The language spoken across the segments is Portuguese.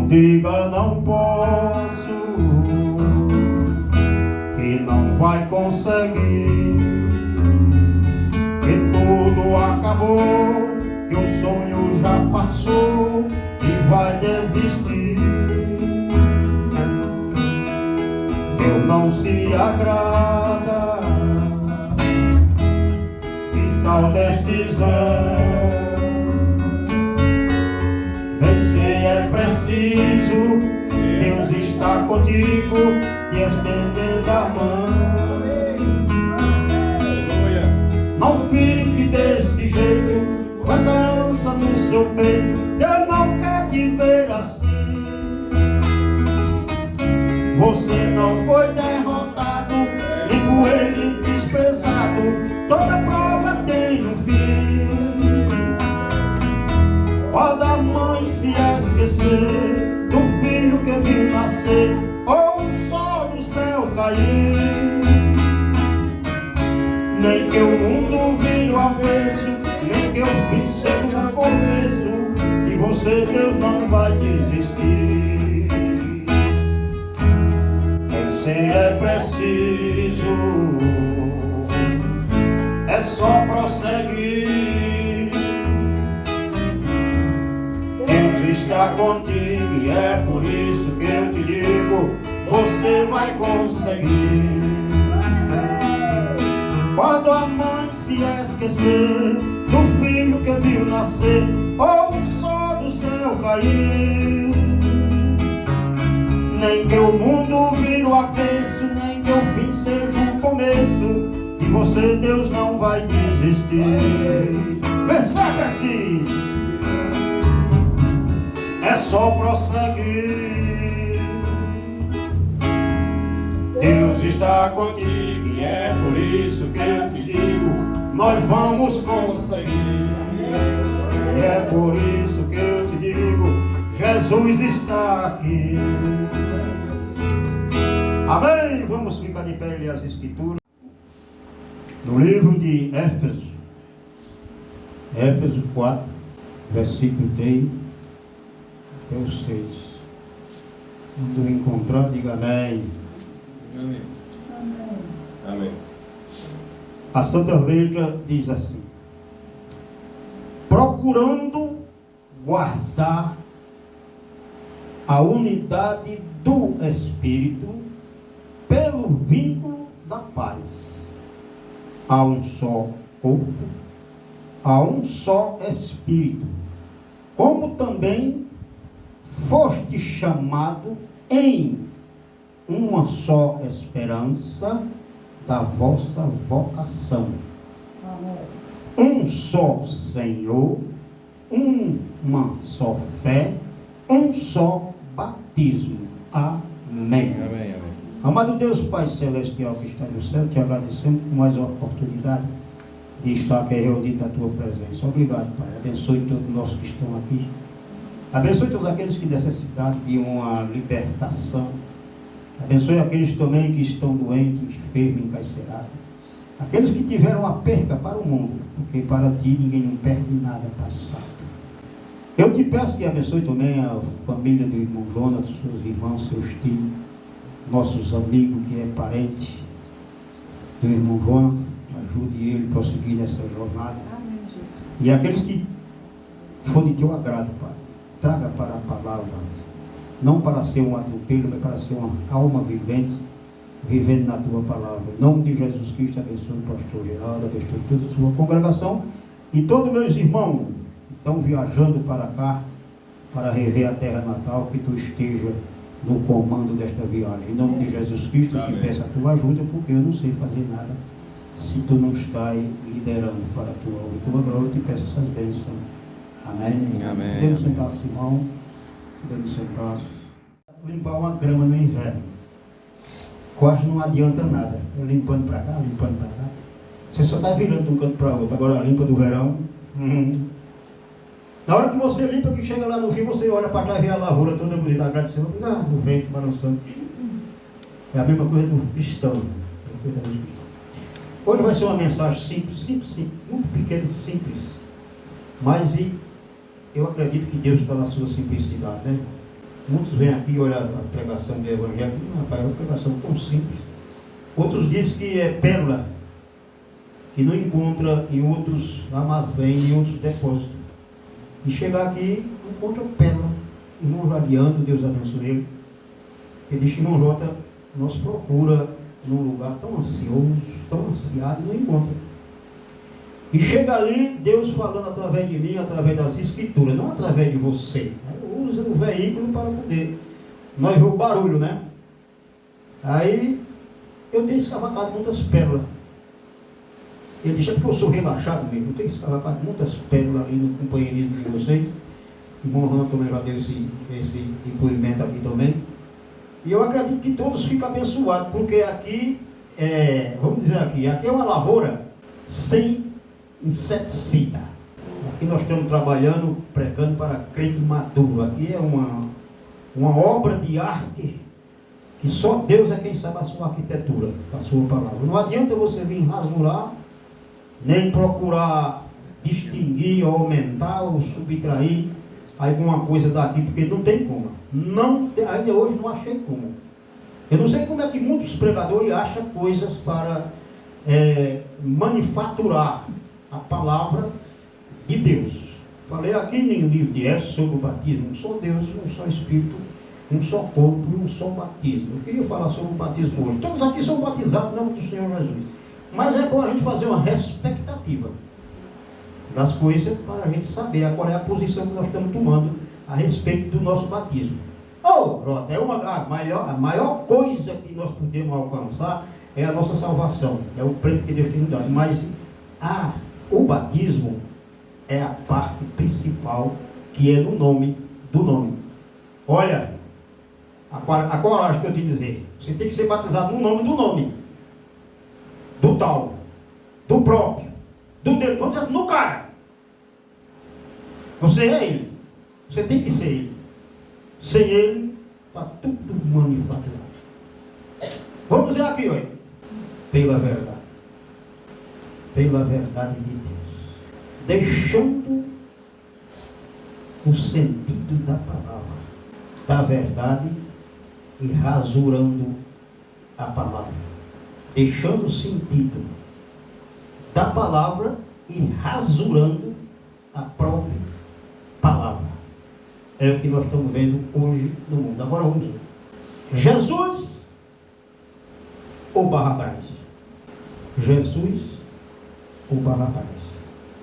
Não diga não posso, que não vai conseguir, que tudo acabou, que o sonho já passou e vai desistir. Deus não se agrada de tal decisão. Vencer é preciso, Deus está contigo, te estendendo a mão. Não fique desse jeito, com essa lança no seu peito. Deus não quer te ver assim. Você não foi derrotado, nem com ele desprezado. Toda prova tem um fim. Pode a mãe se esquecer do filho que viu nascer, ou o sol do céu cair. Nem que o mundo vire o avesso, nem que eu fim seja o começo, de você Deus não vai desistir. Vencer é preciso, é só prosseguir. Deus está contigo e é por isso que eu te digo, você vai conseguir. Pode a mãe se esquecer do filho que viu nascer, ou o sol do céu cair. Nem que o mundo vire o avesso, nem que o fim seja o começo, de você Deus não vai desistir. Vencer é preciso, é só prosseguir. Deus está contigo e é por isso que eu te digo, nós vamos conseguir. E é por isso que eu te digo, Jesus está aqui. Amém? Vamos ficar de pé e ler as Escrituras. No livro de Éfeso, Éfeso 4, versículo 3 até o 6. Quando encontrar, diga amém. Amém. Amém. A Santa Letra diz assim: procurando guardar a unidade do Espírito pelo vínculo da paz. Há um só corpo, há um só Espírito, como também foste chamado em uma só esperança da vossa vocação. Um só Senhor, uma só fé, um só batismo. Amém. Amém, amém. Amado Deus, Pai Celestial que está no céu, te agradecemos por mais uma oportunidade de estar aqui reunido na tua presença. Obrigado, Pai. Abençoe todos nós que estão aqui. Abençoe todos aqueles que necessitam de uma libertação. Abençoe aqueles também que estão doentes, enfermos, encarcerados. Aqueles que tiveram uma perca para o mundo, porque para ti ninguém não perde nada, Pai Santo. Eu te peço que abençoe também a família do irmão Jonas, seus irmãos, seus tios, nossos amigos que é parente do irmão Jonas. Ajude ele a prosseguir nessa jornada. Amém, Jesus. E aqueles que for de teu agrado, Pai, traga para a palavra, não para ser um atropelo, mas para ser uma alma vivente, vivendo na tua palavra. Em nome de Jesus Cristo, abençoe o pastor Geraldo, abençoe toda a sua congregação e todos meus irmãos que estão viajando para cá, para rever a terra natal, que tu esteja no comando desta viagem. Em nome de Jesus Cristo, eu te peço a tua ajuda, porque eu não sei fazer nada se tu não estás liderando para a tua honra e tua glória. Eu te peço essas bênçãos. Amém. Amém. Podemos sentar-se, irmão. Podemos sentar-se. Limpar uma grama no inverno quase não adianta nada. Eu limpando para cá, limpando para cá. Você só está virando de um canto para outro. Agora a limpa do verão. Na hora que você limpa, que chega lá no fim, você olha para trás e vê a lavoura toda bonita. Agradecendo. Obrigado, o vento balançando. É a mesma coisa do cristão. Hoje vai ser uma mensagem simples, muito pequena, simples. Mas eu acredito que Deus está na sua simplicidade, né? Muitos vêm aqui olhar a pregação do Evangelho, rapaz, é uma pregação tão simples. Outros dizem que é pérola, que não encontra em outros armazéns, em outros depósitos. E chegar aqui, encontra pérola. Irmão Jadiando, Deus abençoe ele. Ele diz que irmão Jota nos procura num lugar tão ansioso, tão ansiado, e não encontra. E chega ali, Deus falando através de mim, através das escrituras, não através de você. Usa o veículo para poder. Nós vemos o barulho, né? Aí, eu tenho escavacado muitas pérolas. Ele diz, é porque eu sou relaxado mesmo. Eu tenho escavacado muitas pérolas ali no companheirismo de vocês. O irmão Ron também já deu esse depoimento aqui também. E eu acredito que todos ficam abençoados, porque aqui, vamos dizer aqui é uma lavoura sem inseticida. Aqui nós estamos trabalhando, pregando para crente maduro. Aqui é uma obra de arte que só Deus é quem sabe a sua arquitetura, a sua palavra. Não adianta você vir rasurar, nem procurar distinguir, ou aumentar, ou subtrair alguma coisa daqui, porque não tem como. Ainda hoje não achei como. Eu não sei como é que muitos pregadores acham coisas para manufaturar a palavra de Deus. Falei aqui no livro de Éfeso sobre o batismo. Um só Deus, um só Espírito, um só corpo e um só batismo. Eu queria falar sobre o batismo hoje. Todos aqui são batizados em nome do Senhor Jesus. Mas é bom a gente fazer uma expectativa das coisas para a gente saber qual é a posição que nós estamos tomando a respeito do nosso batismo. Rota, a maior coisa que nós podemos alcançar é a nossa salvação. É o prêmio que Deus tem nos dado. Mas o batismo é a parte principal, que é no nome do nome. Olha, a coragem que eu te dizer, você tem que ser batizado no nome do nome, do tal, do próprio, do dele, vamos dizer assim, no cara. Você é ele, você tem que ser ele. Sem ele, está tudo manufaturado. Vamos dizer aqui, olha, pela verdade de Deus, deixando o sentido da palavra, da verdade, e rasurando a palavra, deixando o sentido da palavra e rasurando a própria palavra. É o que nós estamos vendo hoje no mundo. Agora vamos ver. Jesus ou Barrabás? Jesus ou Barrabás?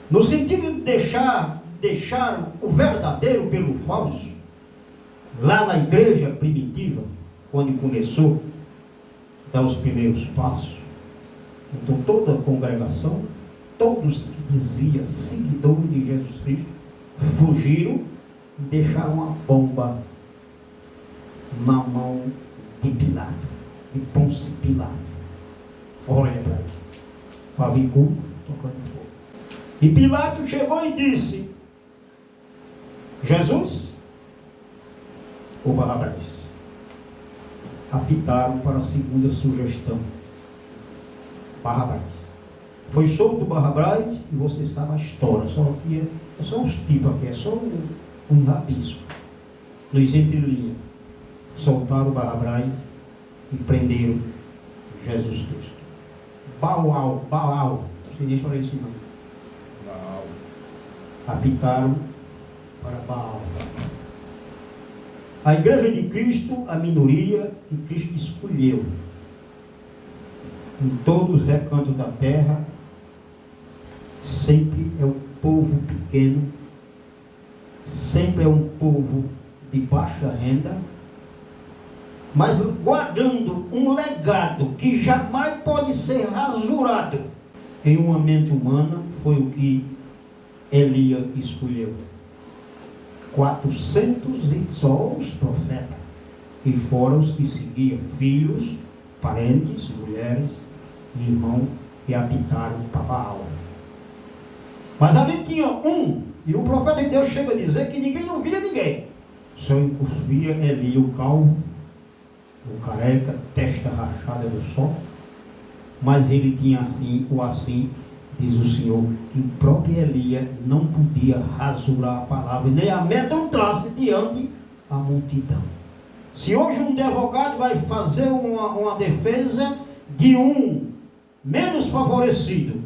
No sentido de deixar o verdadeiro pelo falso, lá na igreja primitiva, quando começou a dar os primeiros passos, então toda a congregação, todos que diziam seguidores de Jesus Cristo, fugiram e deixaram uma bomba na mão de Pilato, de Pôncio Pilato. Olha para ele, pavio tocando fogo. E Pilato chegou e disse: Jesus ou Barrabás? Apitaram para a segunda sugestão: Barrabás. Foi solto Barrabás e você sabe a história. Só que é só uns tipos aqui, é só um rabisco. Nos entrelinhas. Soltaram Barrabás e prenderam Jesus Cristo. Baal, você diz para isso não. Baal. Apitaram para Baal. A igreja de Cristo, a minoria que Cristo escolheu, em todos os recantos da terra, sempre é um povo pequeno, sempre é um povo de baixa renda, mas guardando um legado que jamais pode ser rasurado em uma mente humana. Foi o que Elias escolheu. 400 e só os profetas, e fora os que seguiam, filhos, parentes, mulheres e irmãos, que habitaram para Baal. Mas ali tinha um, e o profeta de Deus chega a dizer que ninguém não via ninguém, só via Eli, o calvo, o careca, testa rachada do sol. Mas ele tinha assim, diz o Senhor, que o próprio Elias não podia rasurar a palavra, nem amedrontar-se diante a multidão. Se hoje um advogado vai fazer uma defesa de um menos favorecido,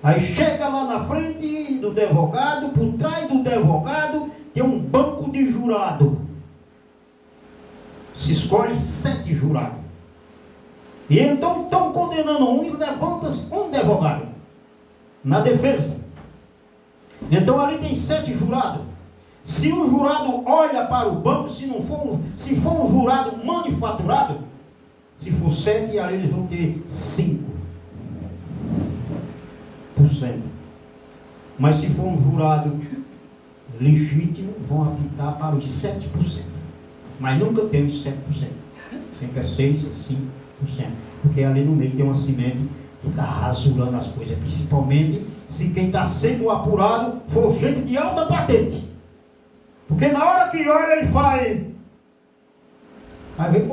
aí chega lá na frente do advogado, por trás do advogado tem um banco de jurado. Se escolhe 7 jurados. E então estão condenando um e levanta-se um advogado na defesa. Então ali tem 7 jurados. Se um jurado olha para o banco, se for um jurado manufaturado, se for 7, ali eles vão ter 5%. Mas se for um jurado legítimo, vão apitar para os 7%. Mas nunca tem os 7%. Sempre é 6%, é 5%. Porque ali no meio tem uma semente que está rasurando as coisas. Principalmente se quem está sendo apurado for gente de alta patente. Porque na hora que olha ele faz. Aí vem,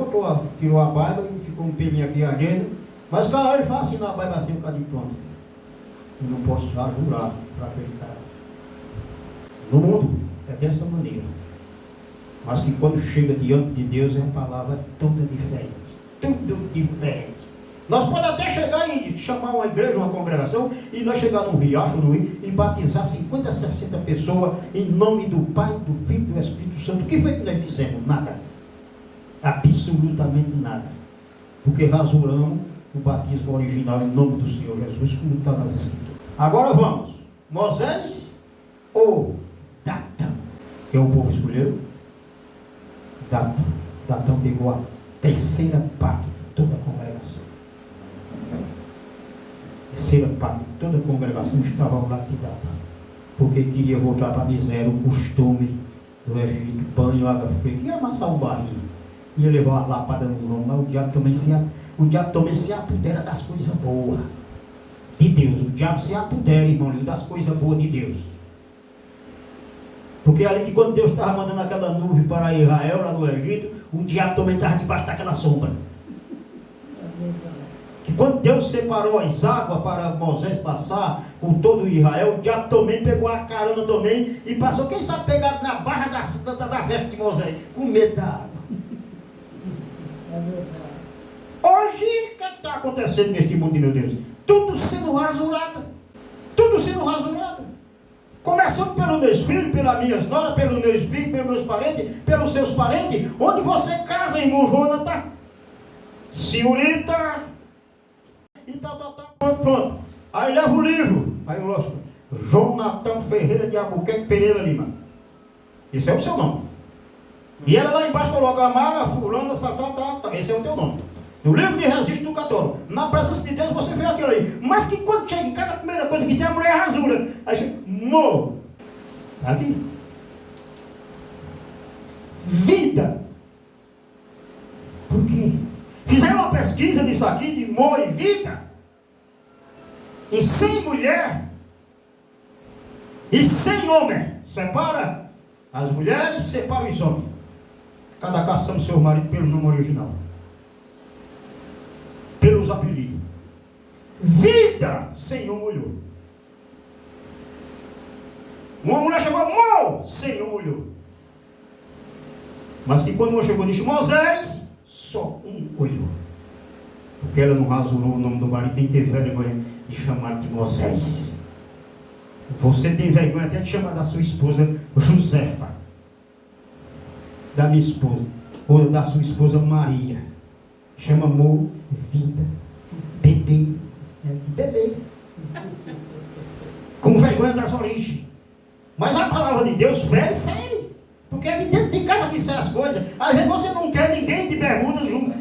tirou a barba e ficou um pelinho aqui ardendo. Mas cada hora ele faz assim na barba assim, um bocadinho pronto. Eu não posso já jurar para aquele cara. No mundo é dessa maneira. Mas que quando chega diante de Deus, a palavra é toda diferente. Tudo diferente. Nós podemos até chegar e chamar uma igreja, uma congregação, e nós chegar num riacho, no rio, e batizar 50, 60 pessoas em nome do Pai, do Filho e do Espírito Santo. O que foi que nós fizemos? Nada. Absolutamente nada. Porque rasuramos o batismo original em nome do Senhor Jesus, como está nas Escrituras. Agora vamos. Moisés ou Datã? Quem o povo escolheu? Datã. Datã pegou a terceira parte de toda a congregação. Terceira parte de toda a congregação estava ao lado de Datã, porque queria voltar para a miséria, o costume do Egito, banho, água fria, ia amassar um barrinho, ia levar uma lapada no lombo, mas o diabo também se apodera das coisas boas de Deus. O diabo se apodera, irmão, das coisas boas de Deus. Porque ali que quando Deus estava mandando aquela nuvem para Israel, lá no Egito, o diabo também estava debaixo daquela sombra. Que quando Deus separou as águas para Moisés passar com todo Israel, o diabo também pegou a carona também e passou, quem sabe, pegado na barra da veste de Moisés, com medo da água. Hoje, o que está acontecendo neste mundo, meu Deus? Tudo sendo rasurado. Tudo sendo rasurado. Começando pelos meus filhos, pelas minhas noras, pelos meus filhos, pelos meus parentes, pelos seus parentes. Onde você casa, irmão Jonathan? Senhorita. E pronto. Aí leva o livro. Aí eu gosto. Jonathan Ferreira de Albuquerque Pereira Lima. Esse é o seu nome. E ela lá embaixo coloca Amara, fulana, satã, esse é o teu nome. No livro de registro do cartório. Na presença de Deus você vê aquilo ali. Mas que quando chega em casa, a primeira coisa que tem, a mulher é rasura. Aí chega, está aqui. Vida. Por quê? Fizeram uma pesquisa disso aqui, de mo e vida. Em 100 mulheres e 100 homens. Separa as mulheres, separa os homens. Cada caçando seu marido pelo nome original. Pelos apelidos. Vida, Senhor molhou. Uma mulher chegou, Mo, Senhor molhou. Mas que quando uma chegou, disse Moisés, só um olhou. Porque ela não rasurou o nome do marido, nem teve vergonha de chamar de Moisés. Você tem vergonha até de chamar da sua esposa Josefa. Da minha esposa. Ou da sua esposa Maria. Chama amor, vida, bebê. Bebê. Com vergonha das origens. Mas a palavra de Deus fere. Porque é de dentro de casa que saem as coisas. Às vezes você não quer ninguém de bermuda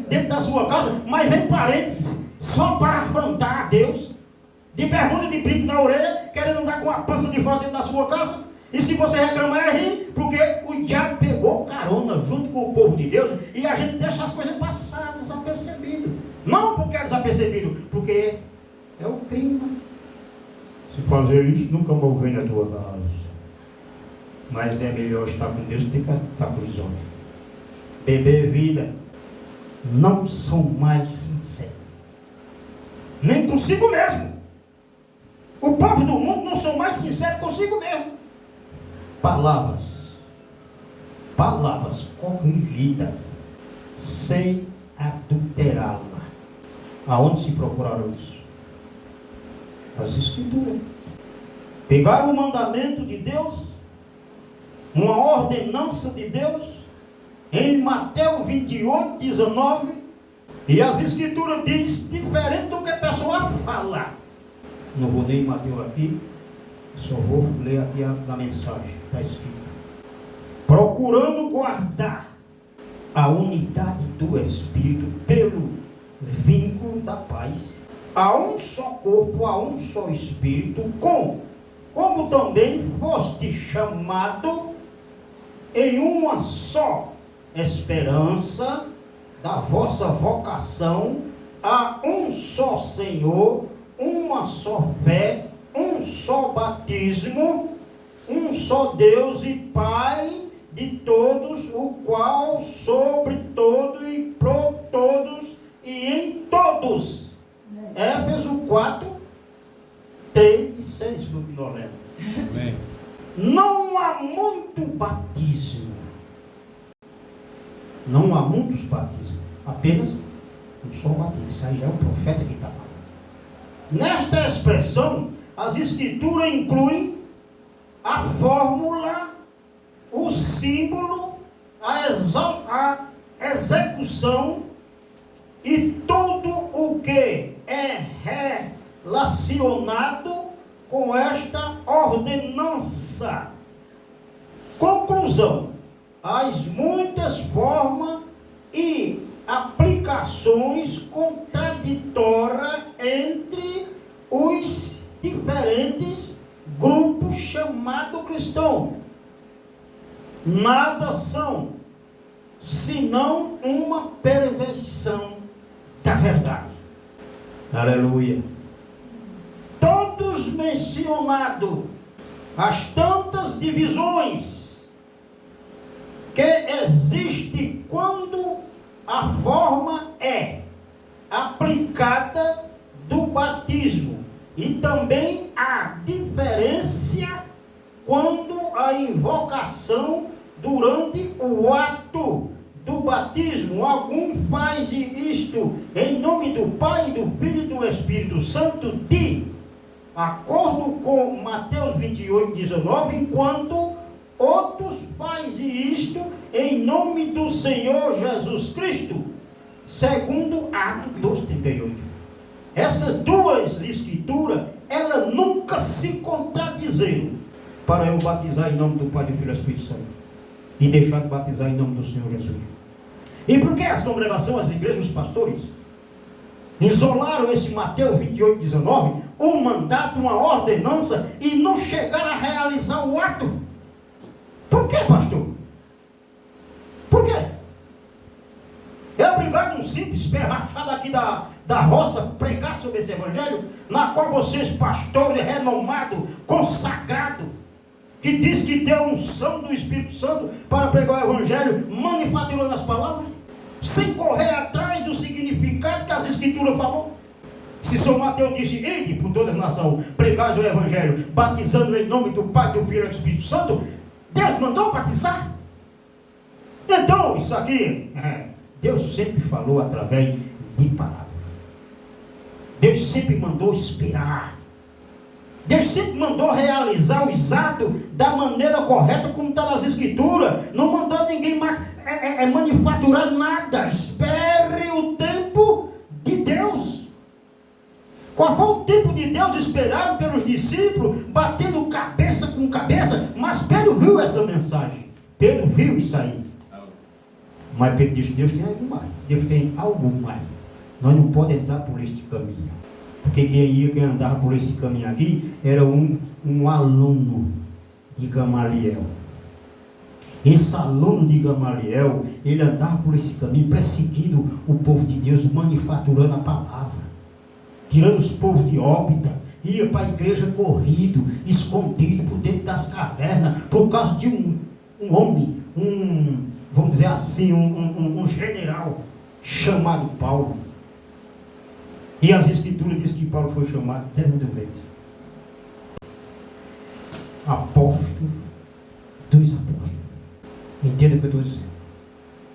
dentro da sua casa, mas vem parentes só para afrontar a Deus. De bermuda e de brinco na orelha, querendo andar com a pança de fora dentro da sua casa. E se você reclamar é rir, porque o diabo pegou carona junto com o povo de Deus e a gente deixa as coisas passar desapercebido. Não porque é desapercebido, porque é o crime. Se fazer isso, nunca mais vem na tua casa. Mas é melhor estar com Deus do que estar com os homens. Beber vida. Não são mais sinceros. Nem consigo mesmo. O povo do mundo não são mais sinceros consigo mesmo. Palavras palavras corrigidas, sem adulterá-la. Aonde se procuraram isso? As Escrituras. Pegaram o mandamento de Deus, uma ordenança de Deus, em Mateus 28, 19, e as Escrituras diz diferente do que a pessoa fala. Não vou ler em Mateus aqui, só vou ler aqui da mensagem que está escrito. Procurando guardar a unidade do Espírito pelo vínculo da paz. Há um só corpo, há um só Espírito, como também foste chamado em uma só esperança da vossa vocação, há um só Senhor, uma só fé, um só batismo, um só Deus e Pai de todos, o qual sobre todos e por todos e em todos. Éfeso 4, 3 e 6, foi o que nós lemos. Amém. Não há muito batismo. Não há muitos batismos. Apenas um só batismo. Isso aí já é o profeta que está falando. Nesta expressão, as Escrituras incluem a fórmula, o símbolo, a execução e tudo o que é relacionado com esta ordenança. Conclusão: as muitas formas e aplicações contraditórias entre os diferentes grupos chamados cristãos nada são senão uma perversão da verdade. Aleluia. Todos mencionados, as tantas divisões que existem quando a forma é aplicada do batismo e também a diferença quando a invocação durante o ato do batismo. Algum faz isto em nome do Pai, do Filho e do Espírito Santo, de acordo com Mateus 28, 19, enquanto outros fazem isto em nome do Senhor Jesus Cristo, segundo Atos 2:38. Essas duas escrituras, elas nunca se contradizeram para eu batizar em nome do Pai, do Filho e do Espírito Santo e deixar de batizar em nome do Senhor Jesus. E por que as congregações, as igrejas, os pastores isolaram esse Mateus 28, 19, um mandato, uma ordenança, e não chegaram a realizar o ato? Por que, pastor? Por quê? É obrigado um simples perrachado aqui da roça pregar sobre esse evangelho, na qual vocês, pastores renomados, consagrados, que diz que tem a unção do Espírito Santo para pregar o evangelho, manufaturando as palavras, sem correr atrás do significado que as Escrituras falou? Se São Mateus disse: ide por todas as nações, pregais o evangelho, batizando em nome do Pai, do Filho e do Espírito Santo, Deus mandou batizar? Então, isso aqui, Deus sempre falou através de parábola. Deus sempre mandou inspirar. Deus sempre mandou realizar os atos da maneira correta, como está nas Escrituras. Não mandou ninguém manufaturar nada. Espere o tempo de Deus. Qual foi o tempo de Deus esperado pelos discípulos, batendo cabeça com cabeça? Mas Pedro viu essa mensagem. Pedro viu isso aí. Mas Pedro disse: Deus tem algo mais. Deus tem algo mais. Nós não podemos entrar por este caminho. Porque quem andava por esse caminho aqui era um aluno de Gamaliel. Esse aluno de Gamaliel, ele andava por esse caminho, perseguindo o povo de Deus, manufaturando a palavra, tirando os povos de órbita, ia para a igreja corrido, escondido por dentro das cavernas, por causa de um homem, vamos dizer assim, um general chamado Paulo. E as Escrituras dizem que Paulo foi chamado dentro do ventre apóstolo dos apóstolos. Entenda entenda o que eu estou dizendo.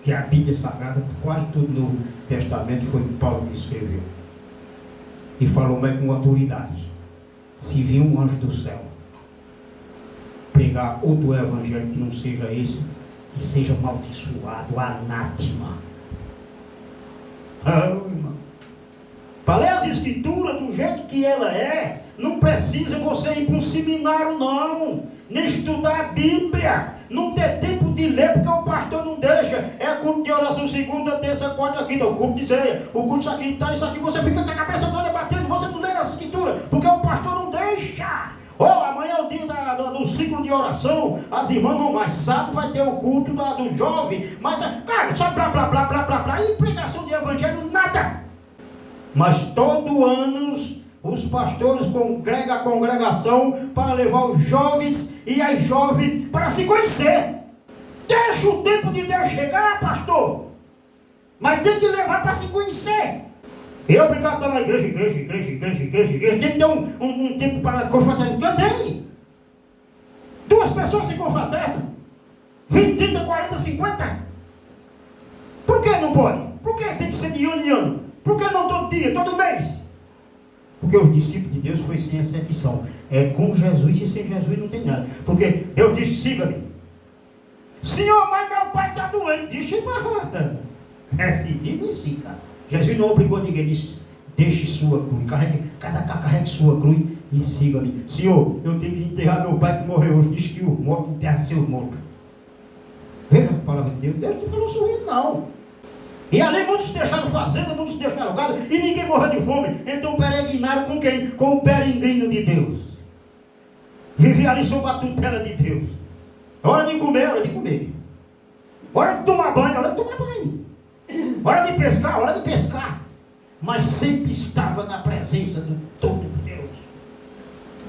Que a Bíblia Sagrada, quase todo o Novo Testamento, foi Paulo que escreveu. E falou mais com autoridade. Se vir um anjo do céu pregar outro evangelho que não seja esse, que seja amaldiçoado, anátema. Irmão. Para ler as escrituras do jeito que ela é, não precisa você ir para um seminário, não. Nem estudar a Bíblia. Não ter tempo de ler, porque o pastor não deixa. É culto de oração segunda, terça, quarta, quinta. O culto de ceia, o culto isso aqui, tá, isso aqui. Você fica com a cabeça toda batendo, você não lê as escrituras, porque o pastor não deixa. Amanhã é o dia do ciclo de oração. As irmãs não mais sabem, vai ter o culto do jovem. Mas, cara, só blá, blá, blá, blá, blá, blá. E pregação de evangelho, nada. Mas todo ano os pastores congregam a congregação para levar os jovens e as jovens para se conhecer. Deixa o tempo de Deus chegar, pastor. Mas tem que levar para se conhecer. Eu obrigado a estar na igreja. Tem que ter um tempo para confraternizar. Tem. 2 pessoas se confraternam. 20, 30, 40, 50. Por que não pode? Por que tem que ser de ano em ano? Por que não todo dia, todo mês? Porque os discípulos de Deus foi sem exceção. É com Jesus, e sem Jesus não tem nada. Porque Deus disse, siga-me. Senhor, mas meu pai está doente. Decidir me siga. Jesus não obrigou ninguém, disse, deixe sua cruz, carregue sua cruz e siga-me. Senhor, eu tenho que enterrar meu pai que morreu hoje. Diz que os mortos enterram seus mortos. Veja a palavra de Deus. Deus não falou sorriso, não. E ali muitos deixaram fazenda, muitos deixaram gado, e ninguém morreu de fome. Então peregrinaram com quem? Com o peregrino de Deus. Vivia ali sob a tutela de Deus. Hora de comer, hora de comer. Hora de tomar banho, hora de tomar banho. Hora de pescar, hora de pescar. Mas sempre estava na presença do Todo-Poderoso.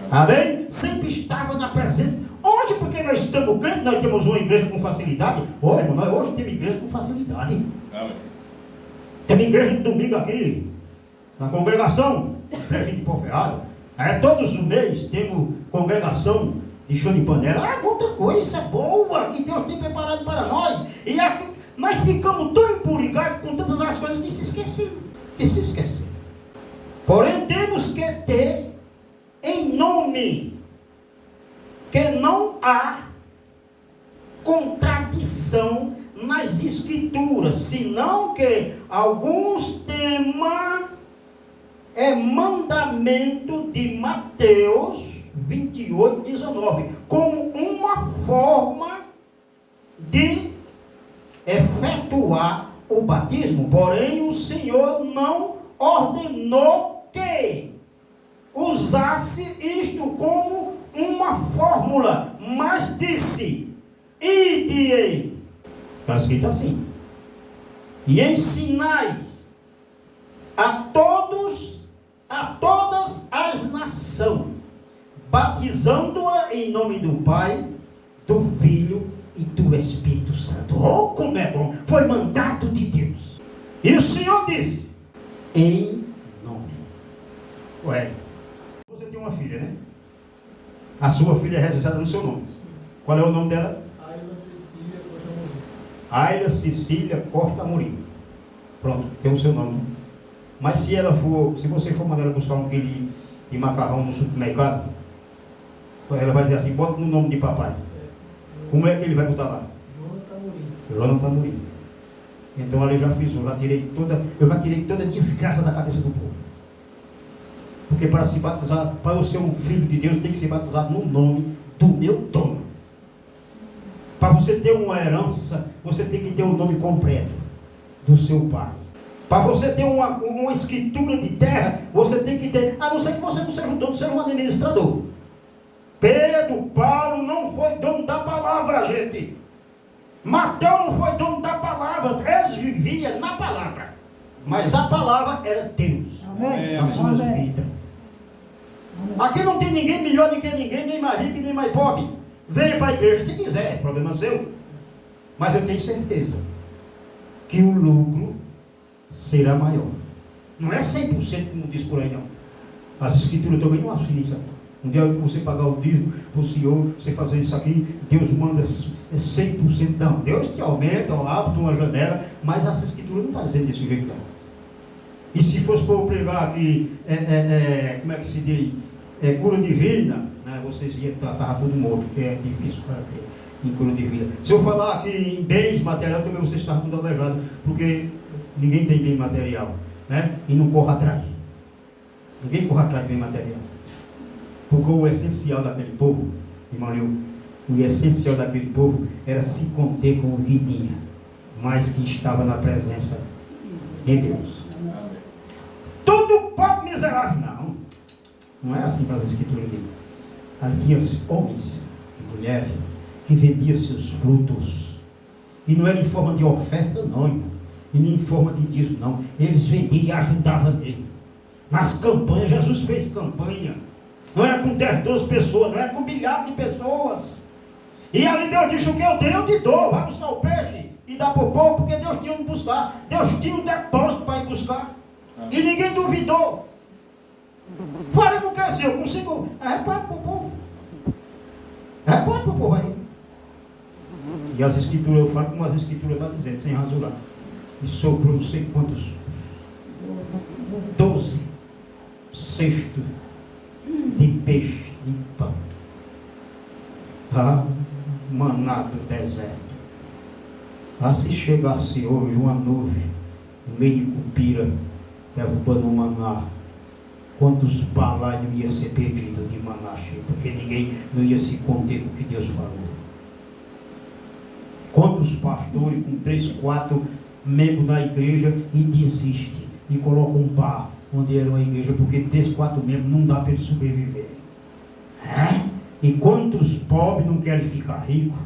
Amém? Sempre estava na presença. Hoje, porque nós estamos crentes, nós temos uma igreja com facilidade. Irmão, nós hoje temos igreja com facilidade. Amém. Temos igreja de domingo aqui, na congregação, igreja de Pau Ferrado. Todos os meses temos congregação de show de panela. Muita coisa boa que Deus tem preparado para nós. E aqui nós ficamos tão empurigados com todas as coisas que se esqueceram. Porém, temos que ter em nome que não há contradição nas escrituras, senão que alguns temas é mandamento de Mateus 28, 19, como uma forma de efetuar o batismo. Porém, o Senhor não ordenou que usasse isto como uma fórmula, mas disse, ide, está escrito assim, e ensinais a todas as nações, batizando-a em nome do Pai, do Filho e do Espírito Santo. Oh, como é bom! Foi mandato de Deus. E o Senhor disse, em nome. Você tem uma filha, né? A sua filha é registrada no seu nome. Qual é o nome dela? Ayla Cecília Costa Amorim. Pronto, tem o seu nome. Mas se você for mandar ela buscar um quilo de macarrão no supermercado, ela vai dizer assim, bota no nome de papai. Como é que ele vai botar lá? Jonathan Amorim. Então ali eu já fiz, eu já tirei toda a desgraça da cabeça do povo. Porque para se batizar, para eu ser um filho de Deus, tem que ser batizado no nome do meu dono. Para você ter uma herança, você tem que ter o nome completo do seu pai. Para você ter uma escritura de terra, você tem que ter, a não ser que você não seja um dono, seja um administrador. Pedro, Paulo não foi dono da palavra, gente. Mateus não foi dono da palavra, eles viviam na palavra. Mas a palavra era Deus. Amém. Na sua vida. Aqui não tem ninguém melhor do que ninguém, nem mais rico, nem mais pobre. Venha para a igreja se quiser, problema seu. Mas eu tenho certeza que o lucro será maior. Não é 100% como diz por aí, não. As escrituras também não afirmam isso aqui. Um dia que você pagar o dízimo para o Senhor, você fazer isso aqui, Deus manda 100%. Não, Deus te aumenta, abre uma janela, mas essa escritura não está dizendo desse jeito não. E se fosse para eu pregar aqui, como é que se diz? Cura divina, né, vocês iam estar tudo morto, porque é difícil o cara crer em cura divina. Se eu falar aqui em bens materiais, também vocês estavam tudo aleijado, porque ninguém tem bem material, né? E não corra atrás. Ninguém corre atrás de bem material. Porque o essencial daquele povo, irmão Leo, o essencial daquele povo era se conter com o que tinha, mas que estava na presença de Deus. Todo pobre miserável, não é assim para as escrituras dele. Ali tinha homens e mulheres que vendiam seus frutos, e não era em forma de oferta não, irmão, e nem em forma de dízimo não, eles vendiam e ajudavam nele. Nas campanhas, Jesus fez campanha. Não era com 10, 12 pessoas, não era com milhares de pessoas. E ali Deus disse: o que eu tenho eu te dou. Vai buscar o peixe e dá para o povo, porque Deus tinha onde buscar. Deus tinha um depósito para ir buscar. E ninguém duvidou. Fale com o que é seu, consigo. Reparte para o povo. Reparte para o povo aí. E as escrituras, eu falo como as escrituras estão dizendo, sem rasurar. E sobrou não sei quantos 12 cestos de peixe e pão. Maná do deserto. Se chegasse hoje uma nuvem no meio de Cupira derrubando o maná, quantos balai não ia ser perdido de maná cheio, porque ninguém não ia se conter com o que Deus falou. Quantos pastores com 3, 4 membros na igreja e desiste e coloca um bar onde era uma igreja, porque 3, 4 membros não dá para ele sobreviver. E quantos pobres não querem ficar ricos?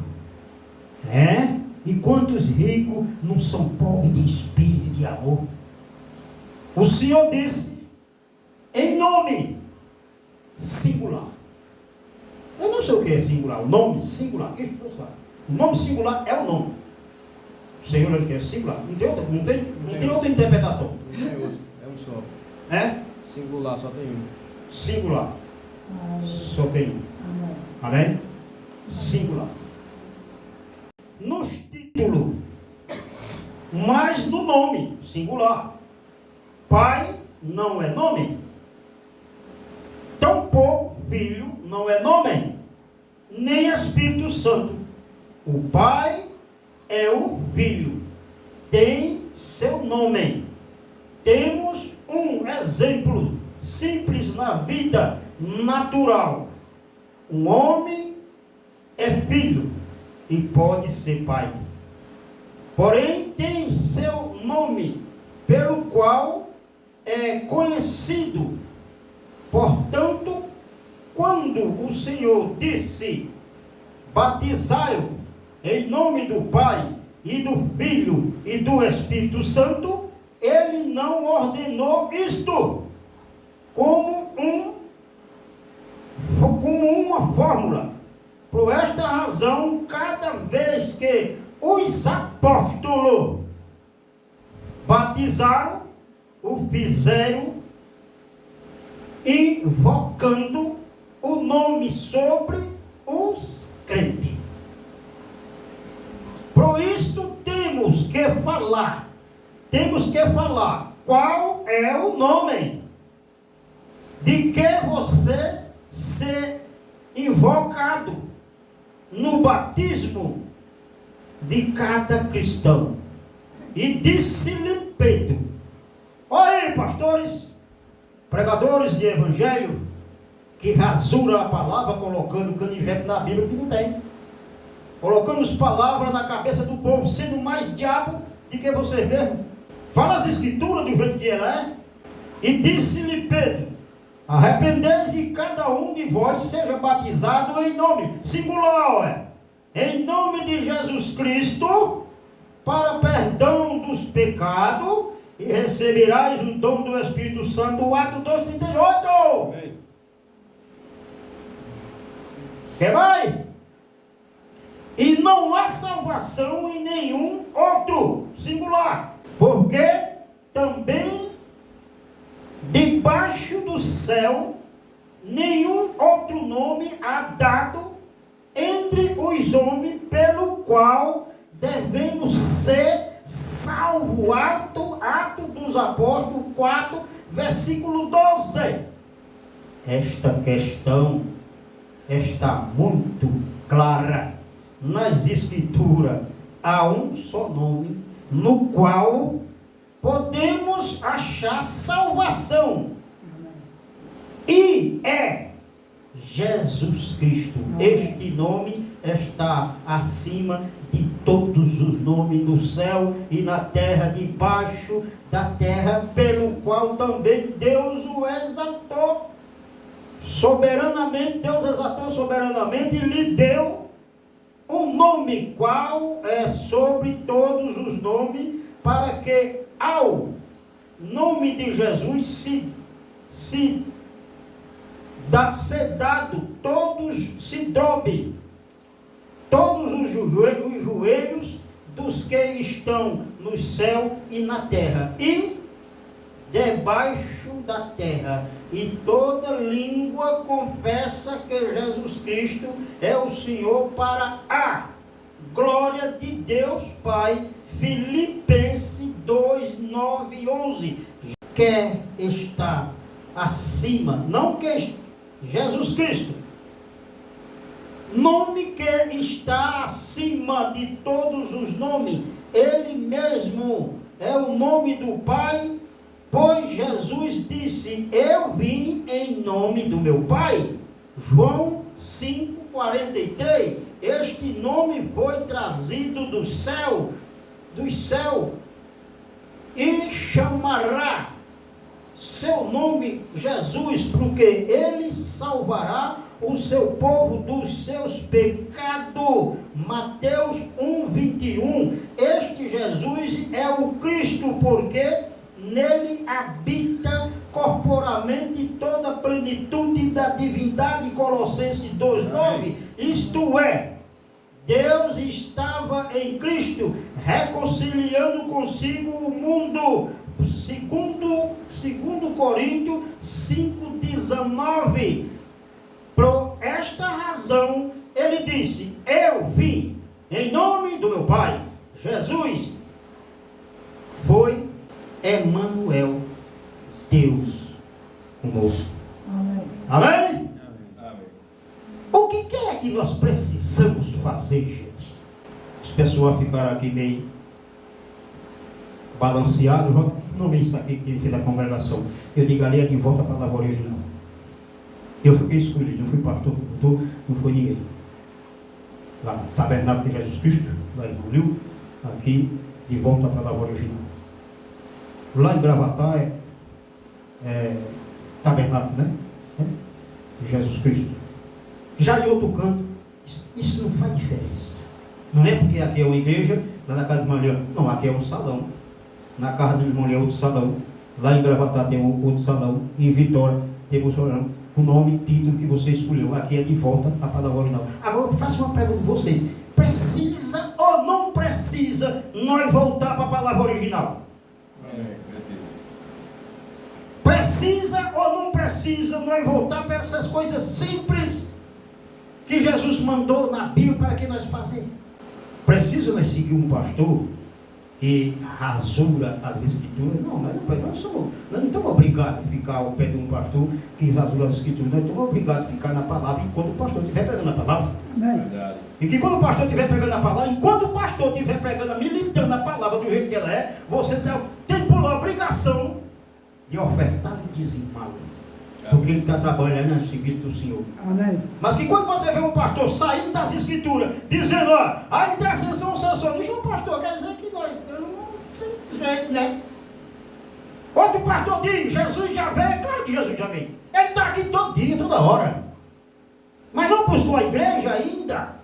E quantos ricos não são pobres de espírito e de amor? O Senhor disse, em nome singular. Eu não sei o que é singular, o nome singular. O nome singular é o nome. O Senhor diz que é singular. Não tem outra interpretação. É um só. Singular, só tem um. Singular. Só tem um. Amém? Singular. Nos títulos, mas no nome, singular. Pai não é nome. Tampouco Filho não é nome. Nem Espírito Santo. O Pai é o Filho. Tem seu nome. Temos um exemplo simples na vida natural. Um homem é filho e pode ser pai. Porém, tem seu nome, pelo qual é conhecido. Portanto, quando o Senhor disse, batizai-o em nome do Pai e do Filho e do Espírito Santo, ele não ordenou isto como uma fórmula. Por esta razão, cada vez que os apóstolos batizaram, o fizeram invocando o nome sobre os crentes. Por isto temos que falar qual é o nome de que você ser invocado no batismo de cada cristão. E disse-lhe Pedro: olha aí, pastores, pregadores de evangelho, que rasura a palavra colocando canivete na Bíblia que não tem, colocando as palavras na cabeça do povo, sendo mais diabo do que você mesmo. Fala as escrituras do jeito que ela é. E disse-lhe Pedro: arrependei-se e cada um de vós seja batizado em nome, singular, em nome de Jesus Cristo, para perdão dos pecados, e receberás o dom do Espírito Santo. Atos 2:38. Que vai? E não há salvação em nenhum outro, singular, porque também debaixo do céu nenhum outro nome há dado entre os homens pelo qual devemos ser salvos. Atos dos Apóstolos 4, versículo 12. Esta questão está muito clara nas Escrituras. Há um só nome no qual podemos achar salvação, e é Jesus Cristo. Este nome está acima de todos os nomes no céu e na terra, debaixo da terra, pelo qual também Deus o exaltou soberanamente. Deus exaltou soberanamente e lhe deu um nome qual é sobre todos os nomes, para que ao nome de Jesus se dado, todos se dobre, todos os joelhos dos que estão no céu e na terra e debaixo da terra, e toda língua confessa que Jesus Cristo é o Senhor, para a glória de Deus Pai. Filipenses 2, 9 e 11. Quer estar acima, não que Jesus Cristo, nome que está acima de todos os nomes, Ele mesmo é o nome do Pai, pois Jesus disse: eu vim em nome do meu Pai. João 5, 43. Este nome foi trazido do céu, e chamará seu nome Jesus, porque ele salvará o seu povo dos seus pecados. Mateus 1, 21. Este Jesus é o Cristo, porque nele habita corporalmente toda a plenitude da divindade. Colossenses 2, 9. Isto é, Deus estava em Cristo, reconciliando consigo o mundo. Segundo Coríntios 5, 19. Por esta razão, ele disse: eu vim em nome do meu Pai. Jesus foi Emanuel, Deus conosco. Amém? Amém? O que é que nós precisamos fazer, gente? As pessoas ficaram aqui meio balanceadas. Não é isso aqui que ele fez na congregação. Eu digo: ali é de volta à palavra original. Eu fiquei escolhido, não fui pastor que botou, não foi ninguém. Lá no Tabernáculo de Jesus Cristo, lá em Bulil, aqui de volta à palavra original. Lá em Gravatar é Tabernáculo, né? De Jesus Cristo. Já em outro canto, isso não faz diferença. Não é porque aqui é uma igreja, lá na casa de Manhã, não, aqui é um salão. Na casa de Manhã é outro salão. Lá em Gravatar tem outro salão. Em Vitória temos o nome, título que você escolheu. Aqui é de volta à palavra original. Agora eu faço uma pergunta para vocês: precisa ou não precisa nós voltar para a palavra original? Precisa ou não precisa nós voltar para essas coisas simples que Jesus mandou na Bíblia para que nós façamos? Precisa nós seguir um pastor que rasura as Escrituras? Não, nós não estamos obrigados a ficar ao pé de um pastor que rasura as Escrituras. Nós estamos obrigados a ficar na palavra enquanto o pastor estiver pregando a palavra. Verdade. E que quando o pastor estiver pregando a palavra, enquanto o pastor estiver pregando, militando a palavra do jeito que ela é, você tem por obrigação de ofertar e dizimar, porque ele está trabalhando no serviço do Senhor. Amém. Mas que quando você vê um pastor saindo das Escrituras, dizendo: ó, a intercessão sensacionalista, um pastor quer dizer que nós estamos sem jeito, né? Outro pastor diz: Jesus já vem. Claro que Jesus já vem. Ele está aqui todo dia, toda hora. Mas não buscou a igreja ainda.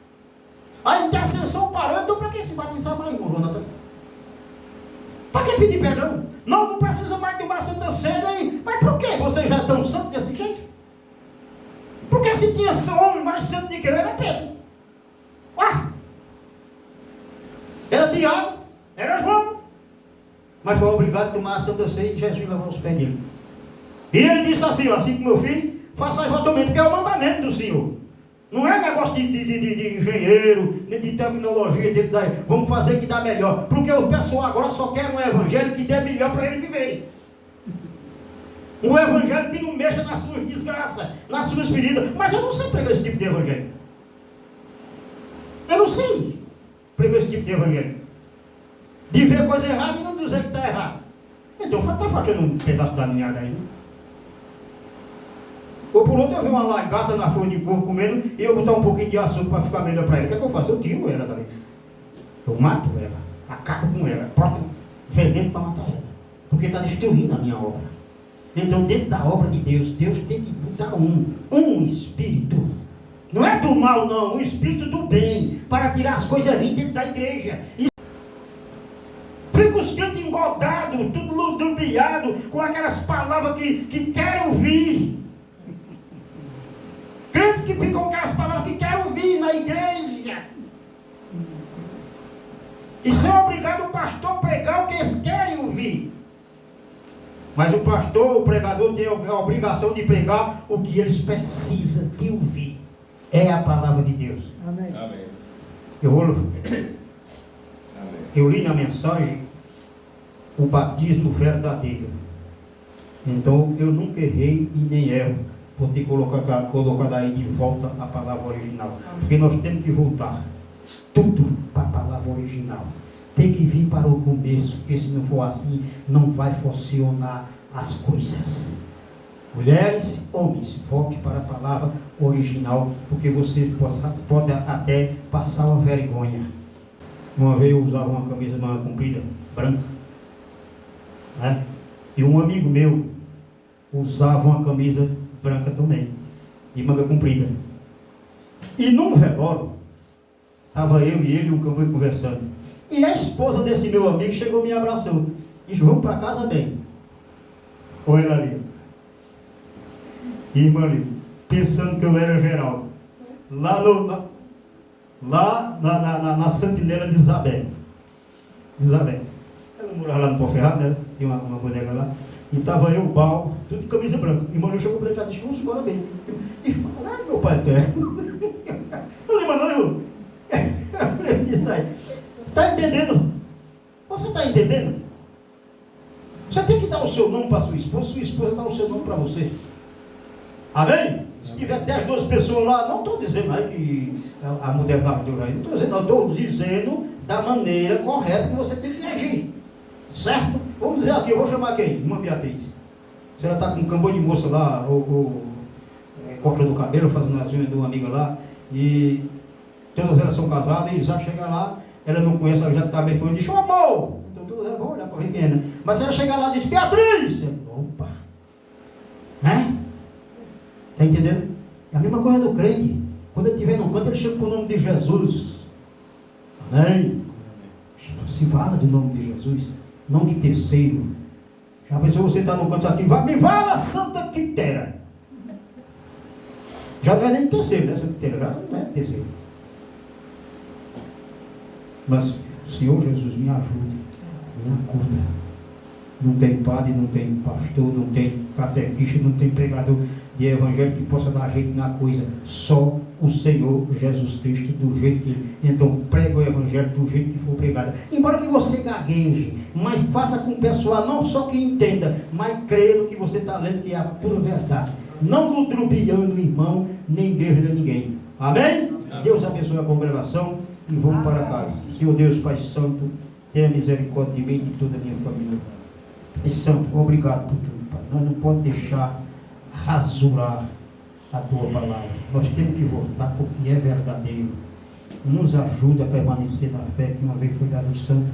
A intercessão parou. Então para que se batizar mais, irmão Jonathan? Para que pedir perdão? Não precisa mais tomar Santa Ceia aí. Mas por que você já é tão santo desse jeito? Porque se tinha homem mais santo de que eu, era Pedro. Era Tiago, era João. Mas foi obrigado a tomar a Santa Ceia e Jesus lavou os pés dele. E ele disse assim como eu fiz, Faça também, porque é o mandamento do Senhor. Não é negócio de engenheiro, nem de tecnologia, vamos fazer que dá melhor. Porque o pessoal agora só quer um evangelho que dê melhor para ele viver. Um evangelho que não mexa nas suas desgraças, nas suas feridas. Mas eu não sei pregar esse tipo de evangelho. Eu não sei pregar esse tipo de evangelho. De ver coisa errada e não dizer que está errado. Então está fazendo um pedaço da ninhada aí, né? Ou por outro eu ver uma lagarta na folha de couve comendo e eu botar um pouquinho de açúcar para ficar melhor para ela. O que é que eu faço? Eu tiro ela dali. Eu mato ela, acabo com ela, boto veneno para matar ela. Porque está destruindo a minha obra. Então dentro da obra de Deus, Deus tem que botar um espírito. Não é do mal não, um espírito do bem. Para tirar as coisas ruins dentro da igreja. Fica os crentes engodados, tudo ludibriado, com aquelas palavras que querem ouvir. Crentes que ficam com aquelas palavras que querem ouvir na igreja. E são obrigados o pastor a pregar o que eles querem ouvir. Mas o pastor, o pregador, tem a obrigação de pregar o que eles precisam de ouvir. É a palavra de Deus. Amém. Amém. Eu li na mensagem o batismo verdadeiro. Então eu nunca errei e nem erro por ter colocado aí de volta a palavra original. Porque nós temos que voltar tudo para a palavra original. Tem que vir para o começo, porque se não for assim, não vai funcionar as coisas. Mulheres, homens, volte para a palavra original, porque você pode até passar uma vergonha. Uma vez eu usava uma camisa manga comprida, branca, né? E um amigo meu usava uma camisa branca também, de manga comprida. E num velório, estava eu e ele e um cambuí conversando. E a esposa desse meu amigo chegou e me abraçou. Disse, vamos para casa bem. Olha ela ali. Irmã ali, pensando que eu era Geraldo. Lá na sentinela de Isabel. Ela morava lá no Pau Ferrado, né? Tem uma bodega lá. E estava eu, Bal, tudo de camisa branca. E irmão chegou para ele e disse, vamos embora bem. Disse, lá meu pai eterno. Não lembra não, irmão? Eu lembro disso aí. Está entendendo? Você está entendendo? Você tem que dar o seu nome para sua esposa dá o seu nome para você. Amém? Se tiver 10, 12 pessoas lá, não estou dizendo aí que a modernidade aí, não estou dizendo, não, estou dizendo da maneira correta que você tem que agir. Certo? Vamos dizer aqui, eu vou chamar quem? Irmã Beatriz. Se ela está com um cambô de moça lá, ou cortando o cabelo, fazendo as unhas de uma amiga lá, e todas elas são casadas, e já chega lá, ela não conhece, ela já está bem foi e diz, ô amor! Então todas elas vão olhar para ver quem é, né? Mas se ela chegar lá e diz, Beatriz! Opa! Né? Está entendendo? É a mesma coisa do crente. Quando ele estiver no canto, ele chama para o nome de Jesus. Amém? Se fala do nome de Jesus, não de terceiro. Já pensou você está no canto aqui, me fala Santa Quitéria. Já não é nem terceiro, né? Santa Quitéria já não é terceiro. Mas, Senhor Jesus, me ajude, me acuda. Não tem padre, não tem pastor, não tem catequista, não tem pregador de evangelho que possa dar jeito na coisa. Só o Senhor Jesus Cristo, do jeito que ele. Então, prega o evangelho do jeito que for pregado. Embora que você gagueje, mas faça com o pessoal, não só que entenda, mas creia no que você está lendo, que é a pura verdade. Não ludibriando o irmão, nem igreja de ninguém. Amém? Amém? Deus abençoe a congregação e vamos para casa. Senhor Deus, Pai Santo, tenha misericórdia de mim e de toda a minha família. Pai Santo, obrigado por tudo, Pai. Nós não podemos deixar rasurar a Tua palavra. Nós temos que voltar para o que é verdadeiro. Nos ajuda a permanecer na fé que uma vez foi dado o santo.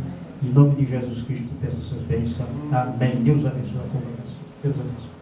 Em nome de Jesus Cristo, peço essas bênçãos. Amém. Deus abençoe a congregação. Deus abençoe.